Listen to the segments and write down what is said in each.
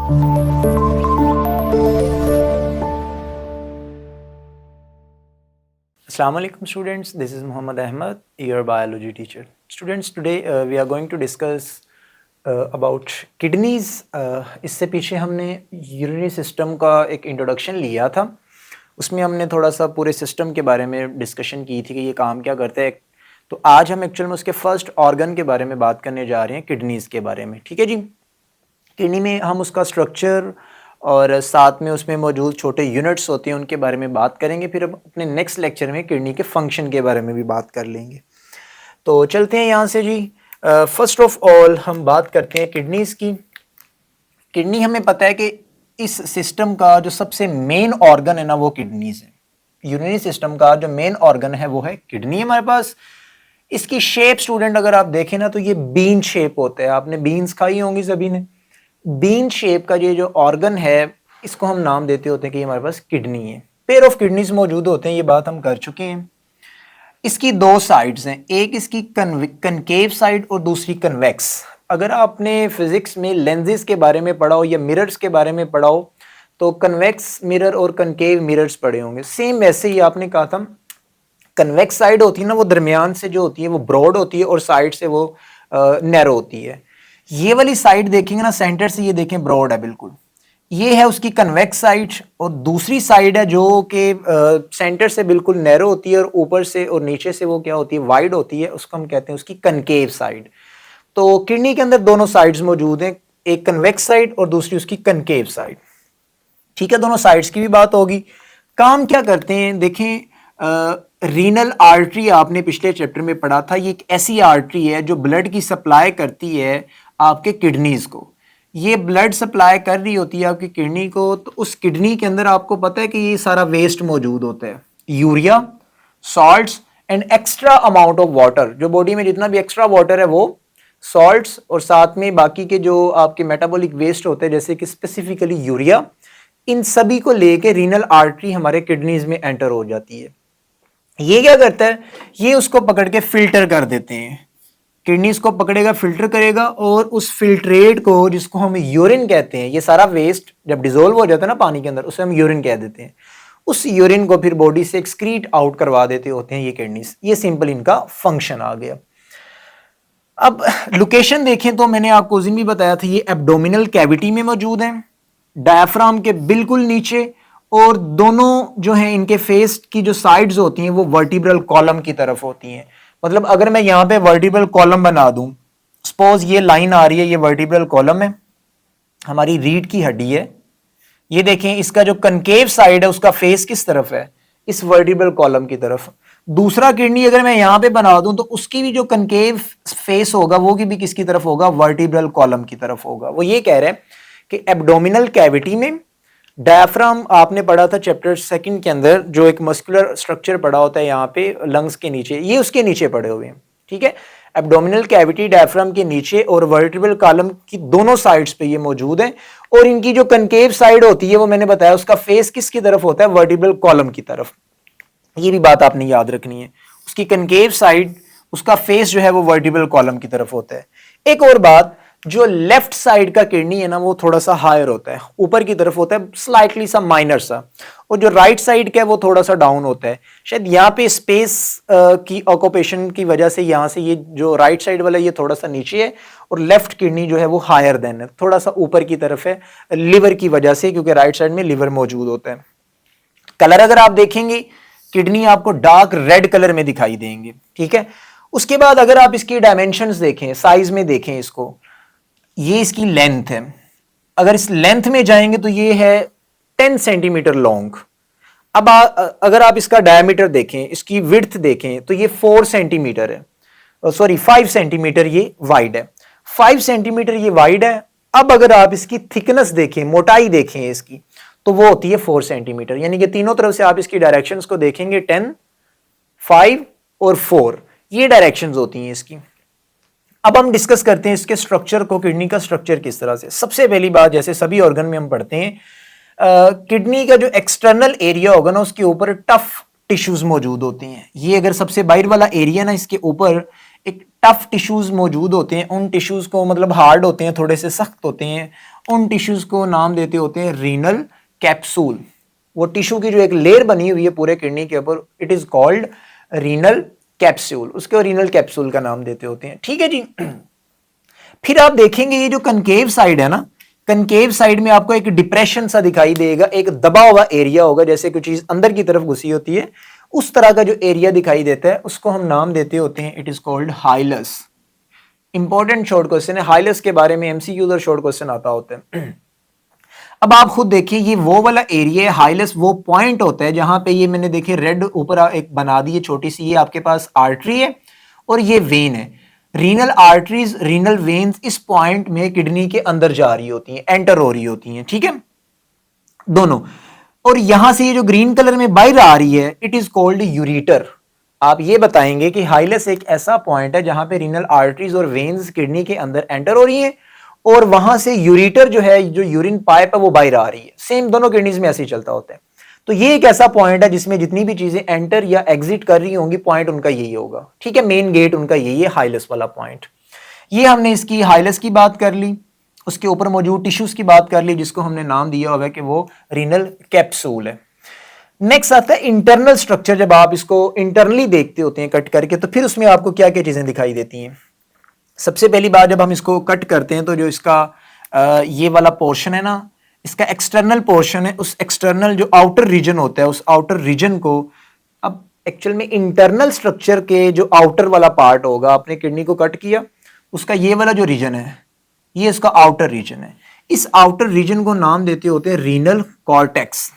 Assalamu alaikum students, this is Muhammad Ahmed, your biology teacher. Students, today we are going to discuss about kidneys. इससे पीछे हमने urinary system का एक introduction लिया था, उसमें हमने थोड़ा सा पूरे सिस्टम के बारे में डिस्कशन की थी कि ये काम क्या करता है। तो आज हम एक्चुअल में उसके फर्स्ट ऑर्गन के बारे में बात करने जा रहे हैं, किडनीज़ के बारे में। ठीक है जी। किडनी में हम उसका स्ट्रक्चर और साथ में उसमें मौजूद छोटे यूनिट्स होते हैं उनके बारे में बात करेंगे। फिर अब अपने नेक्स्ट लेक्चर में किडनी के फंक्शन के बारे में भी बात कर लेंगे। तो चलते हैं यहाँ से जी। फर्स्ट ऑफ ऑल हम बात करते हैं किडनीज़ की। किडनी हमें पता है कि इस सिस्टम का जो सबसे मेन ऑर्गन है ना, वो किडनीज़ है। यूरिनरी सिस्टम का जो मेन ऑर्गन है वो है किडनी हमारे पास। इसकी शेप स्टूडेंट अगर आप देखें ना, तो ये बीन शेप होता है। आपने बीन्स खाई होंगी सभी ने। बीन शेप का ये जो ऑर्गन है, इसको हम नाम देते होते हैं कि हमारे पास किडनी है। पेयर ऑफ किडनीज मौजूद होते हैं, ये बात हम कर चुके हैं। इसकी दो साइड्स हैं, एक इसकी कनकेव साइड और दूसरी कन्वेक्स। अगर आपने फिजिक्स में लेंसेज के बारे में पढ़ा हो या मिरर्स के बारे में पढ़ा हो, तो कन्वेक्स मिरर और कनकेव मिरर्स पढ़े होंगे। सेम वैसे ही आपने कहा था, कन्वेक्स साइड होती है ना, वो दरमियान से जो होती है वो ब्रॉड होती है और साइड से वो नैरो होती है। ये वाली साइड देखेंगे ना, सेंटर से ये देखें ब्रॉड है बिल्कुल, ये है उसकी कन्वेक्स साइड। और दूसरी साइड है जो कि सेंटर से बिल्कुल नैरो होती है और ऊपर से और नीचे से वो क्या होती है, वाइड होती है। उसको हम कहते हैं उसकी कनकेव साइड। तो किडनी के अंदर दोनों साइड्स मौजूद हैं, एक कन्वेक्स साइड और दूसरी उसकी कनकेव साइड। ठीक है, दोनों साइड्स की भी बात होगी। काम क्या करते हैं देखें, रीनल आर्टरी आपने पिछले चैप्टर में पढ़ा था। ये एक ऐसी आर्टरी है जो ब्लड की सप्लाई करती है आपके किडनीज को। ये ब्लड सप्लाई कर रही होती है आपकी किडनी को। तो उस किडनी के अंदर आपको पता है कि ये सारा वेस्ट मौजूद होता है, urea, salts and extra amount of water. जो बॉडी में जितना भी एक्स्ट्रा वाटर है वो सॉल्ट्स, और साथ में बाकी के जो आपके मेटाबॉलिक वेस्ट होते हैं जैसे कि स्पेसिफिकली यूरिया, इन सभी को लेके रीनल आर्टरी हमारे किडनीज में एंटर हो जाती है। ये क्या करता है, ये उसको पकड़ के फिल्टर कर देते हैं। किडनीज को पकड़ेगा, फिल्टर करेगा, और उस फिल्ट्रेट को, जिसको हम यूरिन कहते हैं, ये सारा वेस्ट जब डिजोल्व हो जाता है ना पानी के अंदर, उसे हम यूरिन कह देते हैं। उस यूरिन को फिर बॉडी से एक्सक्रीट आउट करवा देते होते हैं ये किडनीज। ये सिंपल इनका फंक्शन आ गया। अब लोकेशन देखें तो मैंने आपको उस दिन भी बताया था, ये एब्डोमिनल कैविटी में मौजूद है, डायफ्राम के बिल्कुल नीचे। और दोनों जो हैं इनके फेस की जो साइड्स होती हैं वो वर्टिब्रल कॉलम की तरफ होती हैं। मतलब अगर मैं यहाँ पे वर्टिब्रल कॉलम बना दूं, सपोज ये लाइन आ रही है, ये वर्टिब्रल कॉलम है, हमारी रीढ़ की हड्डी है। ये देखें, इसका जो कनकेव साइड है उसका फेस किस तरफ है, इस वर्टिब्रल कॉलम की तरफ। दूसरा किडनी अगर मैं यहां पे बना दूं तो उसकी भी जो कनकेव फेस होगा वो भी किसकी तरफ होगा, वर्टिब्रल कॉलम की तरफ होगा। वो ये कह रहे हैं कि एब्डोमिनल कैविटी में डायफ्राम आपने पढ़ा था चैप्टर 2 के अंदर, जो एक मस्कुलर स्ट्रक्चर पढ़ा होता है यहाँ पे लंग्स के नीचे, ये उसके नीचे पड़े हुए हैं। ठीक है, एब्डोमिनल कैविटी डायफ्राम के नीचे और वर्टिब्रल कॉलम की दोनों साइड्स पे ये मौजूद है। और इनकी जो कनकेव साइड होती है वो मैंने बताया उसका फेस किसकी तरफ होता है, वर्टिब्रल कॉलम की तरफ। ये भी बात आपने याद रखनी है, उसकी कनकेव साइड, उसका फेस जो है वो वर्टिब्रल कॉलम की तरफ होता है। एक और बात, जो लेफ्ट साइड का किडनी है ना वो थोड़ा सा हायर होता है, ऊपर की तरफ होता है, स्लाइटली सा माइनर सा। और जो राइट साइड का है वो थोड़ा सा डाउन होता है। शायद यहाँ पे स्पेस की ऑक्यूपेशन की वजह से यहाँ से ये जो राइट साइड वाला ये थोड़ा सा नीचे है, और लेफ्ट किडनी जो है वो हायर देन है, थोड़ा सा ऊपर की तरफ है, लिवर की वजह से, क्योंकि राइट साइड में लिवर मौजूद होता है। कलर अगर आप देखेंगे, किडनी आपको डार्क रेड कलर में दिखाई देंगे। ठीक है, उसके बाद अगर आप इसकी डायमेंशंस देखें, साइज में देखें इसको, ये इसकी लेंथ है। अगर इस लेंथ में जाएंगे तो ये है 10 सेंटीमीटर लॉन्ग। अब अगर आप इसका डायमीटर देखें, इसकी विड्थ देखें, तो ये 4 सेंटीमीटर है, सॉरी 5 सेंटीमीटर ये वाइड है। 5 सेंटीमीटर ये वाइड है। अब अगर आप इसकी थिकनेस देखें, मोटाई देखें इसकी, तो वो होती है 4 सेंटीमीटर। यानी कि तीनों तरफ से आप इसकी डायरेक्शंस को देखेंगे, 10, 5 और 4, ये डायरेक्शंस होती हैं इसकी। अब हम डिस्कस करते हैं इसके स्ट्रक्चर को, किडनी का स्ट्रक्चर किस तरह से। सबसे पहली बात, जैसे सभी ऑर्गन में हम पढ़ते हैं, किडनी का जो एक्सटर्नल एरिया होगा ना, उसके ऊपर टफ टिश्यूज मौजूद होती हैं। ये अगर सबसे बाहर वाला एरिया ना, इसके ऊपर एक टफ टिश्यूज मौजूद होते हैं, उन टिश्यूज को मतलब हार्ड होते हैं, थोड़े से सख्त होते हैं, उन टिश्यूज को नाम देते होते हैं रीनल कैप्सूल। वो टिश्यू की जो एक लेयर बनी हुई है पूरे किडनी के ऊपर, it is called renal capsule, उसको रीनल कैप्सूल का नाम देते होते हैं। ठीक है जी। फिर आप देखेंगे ये जो कनकेव साइड है ना, कनकेव साइड में आपको एक डिप्रेशन सा दिखाई देगा, एक दबा हुआ एरिया होगा, जैसे कोई चीज अंदर की तरफ घुसी होती है, उस तरह का जो एरिया दिखाई देता है उसको हम नाम देते होते हैं, it is called hilus. Important short question है, हाइलस के बारे में एमसीक्यू और शॉर्ट क्वेश्चन आता होता है। अब आप खुद देखिए, ये वो वाला एरिया है, हाइलस वो पॉइंट होता है जहां पे ये मैंने देखिए रेड ऊपर एक बना दी है छोटी सी, ये आपके पास आर्टरी है और ये वेन है। रीनल आर्टरीज, रीनल वेन्स इस पॉइंट में किडनी के अंदर जा रही होती हैं, एंटर हो रही होती हैं, ठीक है, दोनों। और यहां से ये जो ग्रीन कलर में बाहर आ रही है, इट इज कॉल्ड यूरिटर। आप ये बताएंगे कि हाइलस एक ऐसा पॉइंट है जहां पे रीनल आर्टरीज और वेन्स किडनी के अंदर एंटर हो रही हैं और वहां से यूरिटर जो है, जो यूरिन पाइप है, वो बाहर आ रही है। सेम दोनों किडनीज में ऐसे ही चलता होता है। तो ये एक ऐसा पॉइंट है जिसमें जितनी भी चीजें एंटर या एग्जिट कर रही होंगी, पॉइंट उनका यही होगा। ठीक है, मेन गेट उनका यही है, हाइलस वाला पॉइंट। ये हमने इसकी हाइलस की बात कर ली, उसके ऊपर मौजूद टिश्यूज की बात कर ली, जिसको हमने नाम दिया हुआ है कि वो रीनल कैप्सूल है। नेक्स्ट आता है इंटरनल स्ट्रक्चर। जब आप इसको इंटरनली देखते होते हैं कट करके, तो फिर उसमें आपको क्या क्या चीजें दिखाई देती हैं। सबसे पहली बात, जब हम इसको कट करते हैं तो जो इसका ये वाला पोर्शन है ना, इसका एक्सटर्नल पोर्शन है, उस एक्सटर्नल जो आउटर रीजन होता है, उस आउटर रीजन को, अब एक्चुअल में इंटरनल स्ट्रक्चर के जो आउटर वाला पार्ट होगा, आपने किडनी को कट किया, उसका ये वाला जो रीजन है, ये इसका आउटर रीजन है। इस आउटर रीजन को नाम देते होते हैं रीनल कॉर्टेक्स।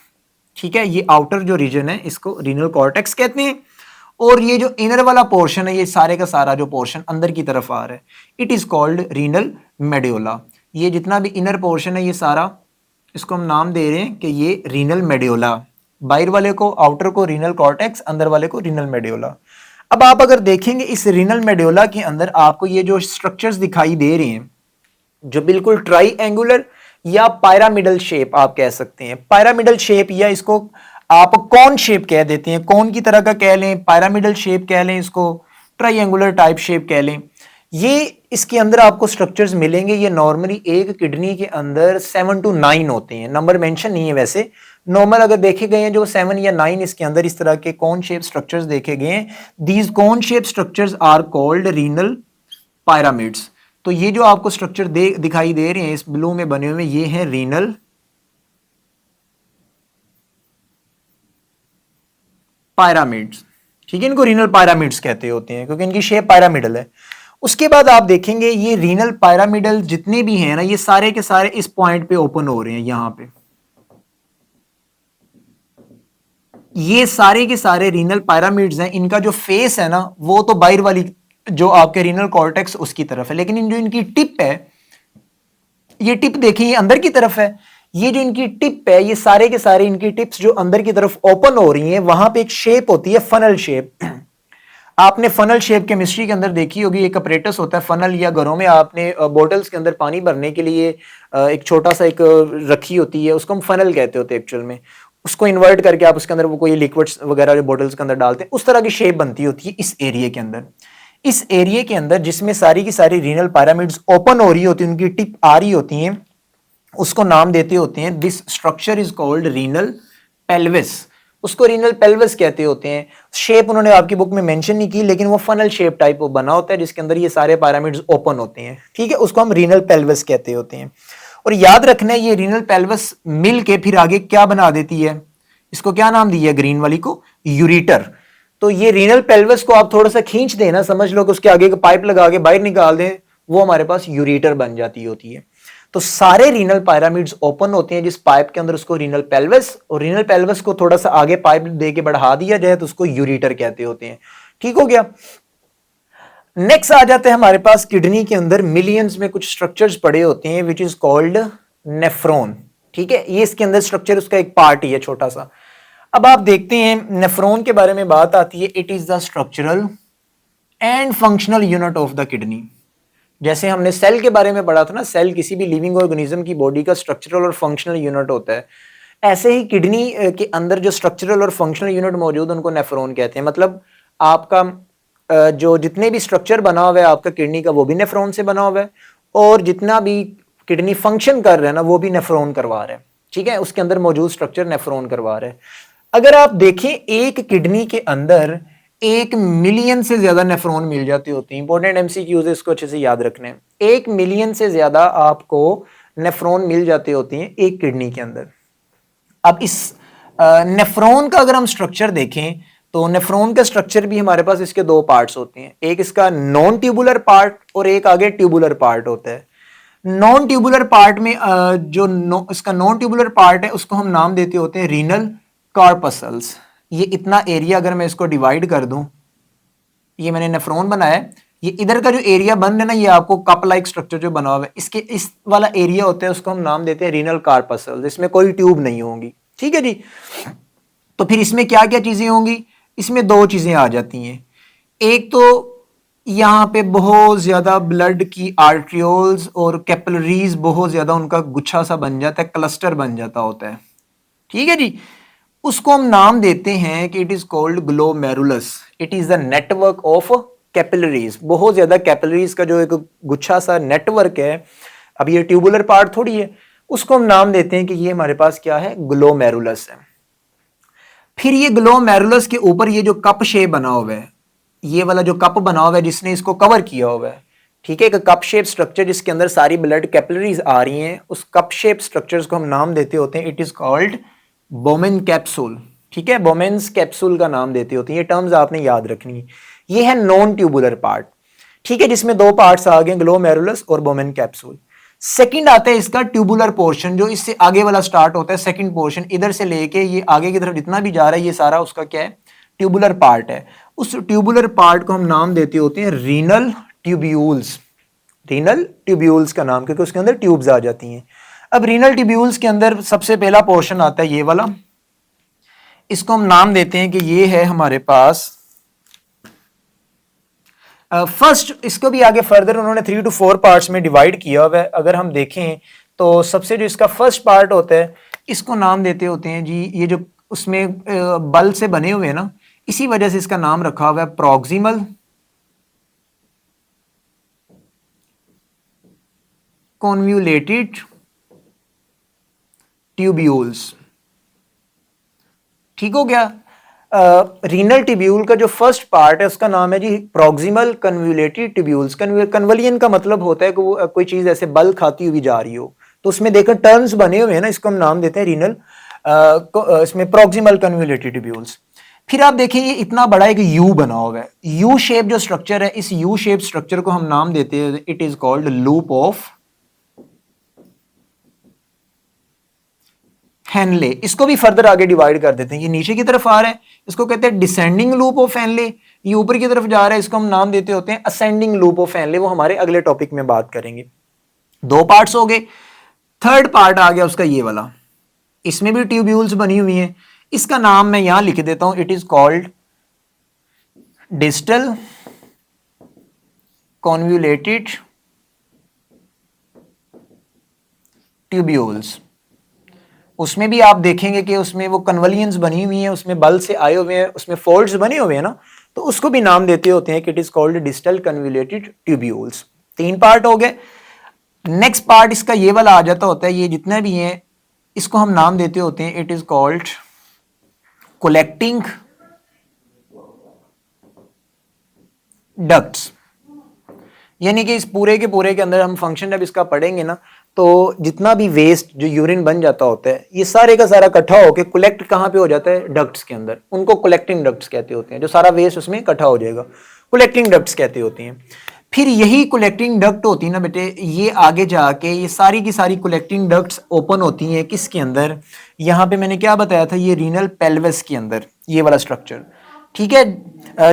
ठीक है, ये आउटर जो रीजन है इसको रीनल कॉर्टेक्स कहते हैं। और ये जो इनर वाला पोर्शन है, ये सारे का सारा जो पोर्शन अंदर की तरफ आ रहा है, it is called renal medulla. ये जितना भी इनर पोर्शन है, ये सारा, इसको हम नाम दे रहे हैं कि ये रीनल मेड्यूला। बाहर वाले को, आउटर को रीनल कॉर्टेक्स, अंदर वाले को रीनल मेड्यूला। अब आप अगर देखेंगे इस रीनल मेड्यूला के अंदर आपको ये जो स्ट्रक्चर्स दिखाई दे रहे हैं, जो बिल्कुल ट्राइएंगुलर या पायरामिडल शेप आप कह सकते हैं, पायरामिडल शेप, या इसको आप कौन शेप कह देते हैं, कौन की तरह का कह लें, पायरामिडल शेप कह लें, इसको ट्राइएंगुलर टाइप शेप कह लें, ये इसके अंदर आपको स्ट्रक्चर्स मिलेंगे। ये नॉर्मली एक किडनी के अंदर 7 to 9 होते हैं, नंबर मेंशन नहीं है वैसे, नॉर्मल अगर देखे गए हैं जो 7 या 9 इसके अंदर इस तरह के कौन शेप स्ट्रक्चर्स देखे गए हैं, these cone shape structures are called renal pyramids. तो ये जो आपको स्ट्रक्चर दिखाई दे रहे हैं इस ब्लू में बने हुए, ये हैं रीनल पायरामिड्स। ठीक है, इनको रीनल पायरामिड्स कहते होते हैं क्योंकि इनकी शेप पायरामिडल है। उसके बाद आप देखेंगे ये रीनल पायरामिडल जितने भी हैं ना, ये सारे के सारे इस पॉइंट पे ओपन हो रहे हैं। यहां पे ये सारे के सारे रीनल पायरामिड्स हैं, इनका जो फेस है ना, वो तो बाहर वाली जो आपके रीनल कॉर्टेक्स उसकी तरफ है, लेकिन जो इनकी टिप है, ये टिप देखिए ये अंदर की तरफ है। ये जो इनकी टिप है, ये सारे के सारे इनकी टिप्स जो अंदर की तरफ ओपन हो रही हैं, वहां पे एक शेप होती है फनल शेप। आपने फनल शेप केमिस्ट्री के अंदर देखी होगी, एक अपरेटस होता है फनल, या घरों में आपने बोटल्स के अंदर पानी भरने के लिए एक छोटा सा एक रखी होती है, उसको हम फनल कहते होते हैं एक्चुअल में। उसको इन्वर्ट करके आप उसके अंदर वो कोई लिक्विड्स वगैरह जो बोटल्स के अंदर डालते हैं, उस तरह की शेप बनती होती है इस एरिया के अंदर। इस एरिया के अंदर जिसमें सारी की सारी रीनल पायरामिड्स ओपन हो रही होती है, उनकी टिप आ रही होती हैं, उसको नाम देते होते हैं, this structure is called renal pelvis. उसको रीनल पेल्विस कहते होते हैं। शेप उन्होंने आपकी बुक में मेंशन नहीं की, लेकिन वो फनल शेप टाइप वो बना होता है जिसके अंदर ये सारे पायरामिड्स ओपन होते हैं। ठीक है, उसको हम रीनल पेल्विस कहते होते हैं। और याद रखना है, ये रीनल पेल्विस मिल के फिर आगे क्या बना देती है, इसको क्या नाम दिया, ग्रीन वाली को यूरिटर। तो ये रीनल पेल्विस को आप थोड़ा सा खींच देना, समझ लो कि उसके आगे का पाइप लगा के बाहर निकाल दें, वो हमारे पास यूरिटर बन जाती होती है। तो सारे रीनल पायरामिड्स ओपन होते हैं जिस पाइप के अंदर, उसको रीनल पेल्विस, और रीनल पेल्विस को थोड़ा सा आगे पाइप दे के बढ़ा दिया जाए तो उसको यूरिटर कहते होते हैं। ठीक हो गया। नेक्स्ट आ जाते हैं हमारे पास किडनी के अंदर मिलियंस में कुछ स्ट्रक्चर्स पड़े होते हैं विच इज कॉल्ड नेफ्रॉन। ठीक है, ये इसके अंदर स्ट्रक्चर उसका एक पार्ट ही है छोटा सा। अब आप देखते हैं नेफ्रॉन के बारे में बात आती है, it is the structural and functional unit of the kidney. जैसे हमने सेल के बारे में पढ़ा था ना, सेल किसी भी लिविंग ऑर्गेनिज्म की बॉडी का स्ट्रक्चरल और फंक्शनल यूनिट होता है, ऐसे ही किडनी के अंदर जो स्ट्रक्चरल और फंक्शनल यूनिट मौजूद है उनको नेफ्रॉन कहते हैं। मतलब आपका जो जितने भी स्ट्रक्चर बना हुआ है आपका किडनी का वो भी नेफ्रॉन से बना हुआ है, और जितना भी किडनी फंक्शन कर रहा है ना वो भी नेफ्रॉन करवा रहा है, ठीक है, उसके अंदर मौजूद स्ट्रक्चर नेफ्रॉन करवा रहा है। अगर आप देखें एक किडनी के अंदर 1 मिलियन से ज्यादा नेफ्रॉन मिल जाती होती है, इंपॉर्टेंट एमसीक्यूज है, इसको अच्छे से याद रखने। 1 मिलियन से ज्यादा आपको नेफ्रॉन मिल जाती होती हैं एक किडनी के अंदर। अब इस नेफ्रॉन का अगर हम स्ट्रक्चर देखें तो नेफ्रॉन का स्ट्रक्चर भी हमारे पास इसके 2 पार्ट्स होते हैं, एक इसका नॉन ट्यूबुलर पार्ट और एक आगे ट्यूबुलर पार्ट होता है। नॉन ट्यूबुलर पार्ट में इसका नॉन ट्यूबुलर पार्ट है उसको हम नाम देते होते हैं रीनल कॉर्पसल्स। ये इतना एरिया अगर मैं इसको डिवाइड कर दूं, ये मैंने नेफ्रॉन बनाया है, ये इधर का जो एरिया बन रहा है ना, ये आपको कप लाइक स्ट्रक्चर जो बना हुआ है, इसके इस वाला एरिया होता है उसको हम नाम देते हैं रीनल कॉर्पसल्स। इसमें कोई ट्यूब नहीं होंगी, ठीक है जी। तो फिर इसमें क्या क्या चीजें होंगी, इसमें 2 चीजें आ जाती हैं। एक तो यहाँ पे बहुत ज्यादा ब्लड की आर्ट्रियोल्स और कैपिलरीज बहुत ज्यादा उनका गुच्छा सा बन जाता है, क्लस्टर बन जाता होता है, ठीक है जी। उसको हम नाम देते हैं कि it is called glomerulus. It is the network of capillaries. बहुत ज्यादा कैपिलरीज का जो एक गुच्छा सा नेटवर्क है, अब ये ट्यूबुलर पार्ट थोड़ी है, उसको हम नाम देते हैं कि ये हमारे पास क्या है, ग्लोमेरुलस है। फिर ये ग्लोमेरुलस के ऊपर ये जो कप शेप बना हुआ है, ये वाला जो कप बना हुआ है जिसने इसको कवर किया हुआ है, ठीक है, एक कप शेप स्ट्रक्चर जिसके अंदर सारी ब्लड कैपिलरीज आ रही हैं, उस कप शेप स्ट्रक्चर्स को हम नाम देते होते हैं, it is called Bowman capsule, ठीक है, बोमेन्स कैप्सूल का नाम देते होते हैं। ये टर्म्स आपने याद रखनी है। ये है नॉन ट्यूबुलर पार्ट, ठीक है, जिसमें 2 पार्ट्स आ गए, ग्लोमेरुलस और बोमेन कैप्सूल। सेकंड आता है इसका ट्यूबुलर पोर्शन, जो इससे आगे वाला स्टार्ट होता है, सेकंड पोर्शन इधर से लेके ये आगे की तरफ जितना भी जा रहा है ये सारा उसका क्या है, ट्यूबुलर पार्ट है। उस ट्यूबुलर पार्ट को हम नाम देते होते हैं रीनल ट्यूब्यूल्स। रीनल ट्यूब्यूल्स का नाम, क्योंकि उसके अंदर ट्यूब्स आ जाती हैं। अब रीनल ट्यूब्यूल्स के अंदर सबसे पहला पोर्शन आता है ये वाला, इसको हम नाम देते हैं कि ये है हमारे पास फर्स्ट। इसको भी आगे फर्दर उन्होंने 3 to 4 पार्ट्स में डिवाइड किया हुआ है। अगर हम देखें तो सबसे जो इसका फर्स्ट पार्ट होता है इसको नाम देते होते हैं जी, ये जो उसमें बल से बने हुए हैं ना, इसी वजह से इसका नाम रखा हुआ है प्रॉक्सिमल कॉन्व्यूलेटेड ट्यूब्यूल्स, ठीक हो गया। रीनल ट्यूब्यूल का जो फर्स्ट पार्ट है उसका नाम है जी प्रॉक्सिमल कन्वोल्यूटेड ट्यूब्यूल्स। कन्वलियन का मतलब होता है कि वो कोई चीज ऐसे बल खाती हुई जा रही हो, तो उसमें देखो टर्न्स बने हुए हैं ना, इसको हम नाम देते हैं रीनल इसमें प्रॉक्सिमल कन्वोल्यूटेड ट्यूब्यूल्स। फिर आप देखिए ये इतना बड़ा एक यू बना हुआ है, यू शेप जो स्ट्रक्चर है, इस यू शेप स्ट्रक्चर को हम नाम देते हैं, it is called loop of Henle. इसको भी फर्दर आगे डिवाइड कर देते हैं, ये नीचे की तरफ आ रहा है इसको कहते हैं डिसेंडिंग लूप ऑफ हेनले, ये ऊपर की तरफ जा रहा है इसको हम नाम देते होते हैं असेंडिंग लूप ऑफ हेनले। वो हमारे अगले टॉपिक में बात करेंगे। 2 पार्ट्स हो गए। थर्ड पार्ट आ गया उसका ये वाला, इसमें भी ट्यूब्यूल्स बनी हुई हैं, इसका नाम मैं यहां लिख देता हूं, it is called distal convoluted tubules. उसमें भी आप देखेंगे कि उसमें वो कन्वलियंस बनी हुई हैं, उसमें बल से आए हुए हैं, उसमें फोल्ड्स बने हुए हैं ना, तो उसको भी नाम देते होते हैं कि it is called distal convoluted tubules. 3 part हो गए। नेक्स्ट पार्ट इसका ये वाला आ जाता होता है, ये जितने भी हैं इसको हम नाम देते होते हैं, it is called collecting ducts. यानी कि इस पूरे के अंदर हम फंक्शन जब इसका पढ़ेंगे ना, तो जितना भी वेस्ट जो यूरिन बन जाता होता है ये सारे का सारा इकट्ठा होकर कलेक्ट कहाँ पे हो जाता है, डक्ट्स के अंदर। उनको कलेक्टिंग डक्ट्स कहते होते हैं, जो सारा वेस्ट उसमें इकट्ठा हो जाएगा, कलेक्टिंग डक्ट्स कहते होते हैं। फिर यही कलेक्टिंग डक्ट होती है ना बेटे, ये आगे जाके ये सारी की सारी कलेक्टिंग डक्ट्स ओपन होती हैं किसके अंदर, यहाँ पे मैंने क्या बताया था, ये रीनल पेल्विस के अंदर, ये वाला स्ट्रक्चर, ठीक है,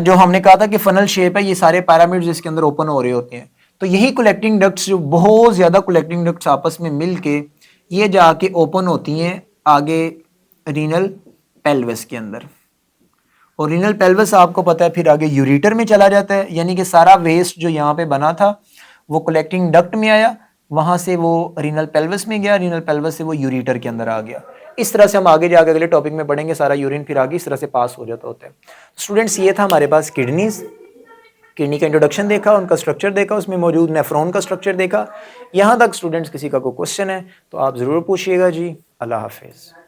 जो हमने कहा था कि फनल शेप है, ये सारे पैरामिड्स इसके अंदर ओपन हो रहे होते हैं। तो यही कलेक्टिंग डक्ट्स, जो बहुत ज्यादा कलेक्टिंग डक्ट्स आपस में मिलके ये जाके ओपन होती हैं आगे रीनल पेल्विस के अंदर। और रीनल पेल्विस आपको पता है फिर आगे यूरेटर में चला जाता है, यानी कि सारा वेस्ट जो यहाँ पे बना था वो कलेक्टिंग डक्ट में आया, वहां से वो रीनल पेल्विस में गया, रीनल पेल्विस से वो यूरेटर के अंदर आ गया। इस तरह से हम आगे जाकर अगले टॉपिक में पढ़ेंगे, सारा यूरिन फिर आगे इस तरह से पास हो जाता होता है। स्टूडेंट्स, ये था हमारे पास किडनीज। किडनी का इंट्रोडक्शन देखा, उनका स्ट्रक्चर देखा, उसमें मौजूद नेफ्रॉन का स्ट्रक्चर देखा। यहाँ तक स्टूडेंट्स किसी का कोई क्वेश्चन है तो आप ज़रूर पूछिएगा जी। अल्लाह हाफिज़।